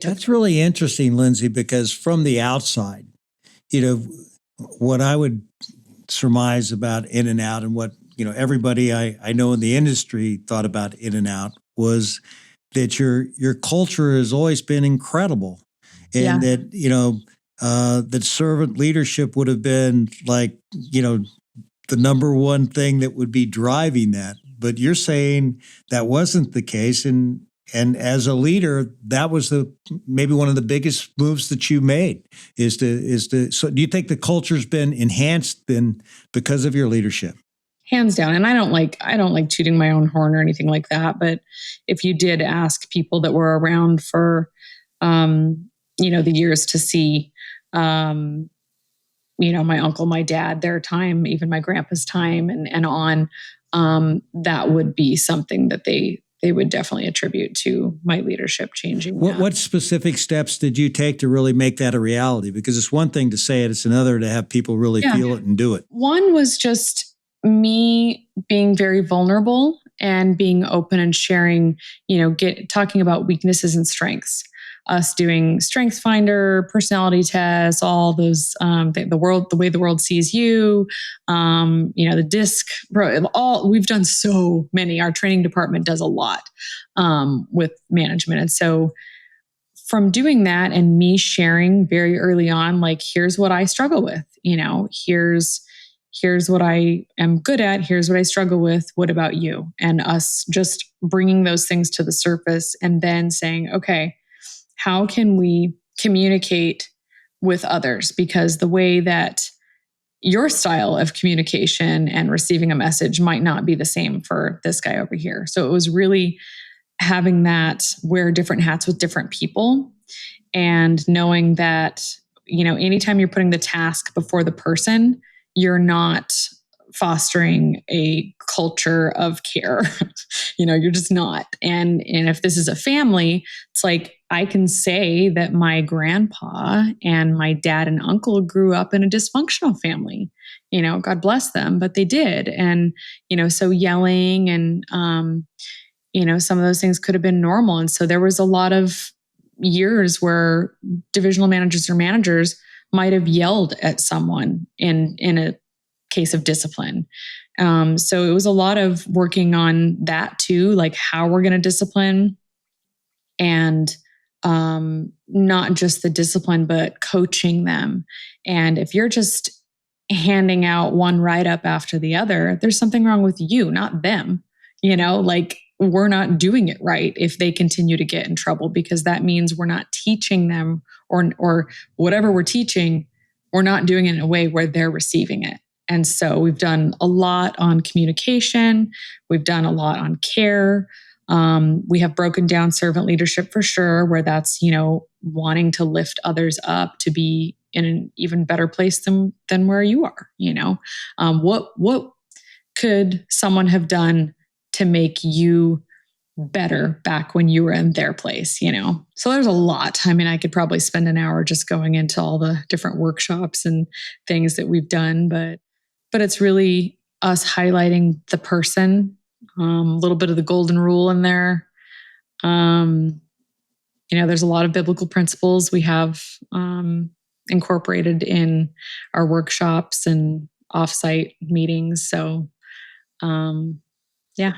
That's really interesting, Lynsi, because from the outside, you know, what I would surmise about In and Out and what, everybody I know in the industry thought about In and Out was that your culture has always been incredible. And Yeah. that, that servant leadership would have been like, the number one thing that would be driving that. But you're saying that wasn't the case. And as a leader, that was maybe one of the biggest moves that you made so do you think the culture's been enhanced then because of your leadership? Hands down. And I don't like tooting my own horn or anything like that. But if you did ask people that were around for, the years to see, my uncle, my dad, their time, even my grandpa's time and on, that would be something that they would definitely attribute to my leadership changing. What specific steps did you take to really make that a reality? Because it's one thing to say it, it's another to have people really feel it and do it. One was just me being very vulnerable and being open and sharing, talking about weaknesses and strengths. Us doing Strengths Finder, personality tests, all those, the way the world sees you, the DISC, we've done so many. Our training department does a lot with management. And so from doing that and me sharing very early on, like, here's what I struggle with, here's what I am good at. Here's what I struggle with. What about you? And us just bringing those things to the surface and then saying, okay, how can we communicate with others? Because the way that your style of communication and receiving a message might not be the same for this guy over here. So it was really having that wear different hats with different people and knowing that, anytime you're putting the task before the person, you're not fostering a culture of care. You're just not. And if this is a family, it's like, I can say that my grandpa and my dad and uncle grew up in a dysfunctional family, God bless them, but they did. And, so yelling and, some of those things could have been normal. And so there was a lot of years where divisional managers or managers might have yelled at someone in a case of discipline. So it was a lot of working on that too, like how we're going to discipline and not just the discipline, but coaching them. And if you're just handing out one write-up after the other, there's something wrong with you, not them. We're not doing it right if they continue to get in trouble, because that means we're not teaching them or whatever we're teaching, we're not doing it in a way where they're receiving it. And so we've done a lot on communication. We've done a lot on care. We have broken down servant leadership for sure, where that's, wanting to lift others up to be in an even better place than where you are. What could someone have done to make you better back when you were in their place, So there's a lot. I mean, I could probably spend an hour just going into all the different workshops and things that we've done, but it's really us highlighting the person, a little bit of the golden rule in there. There's a lot of biblical principles we have incorporated in our workshops and offsite meetings. So, yeah.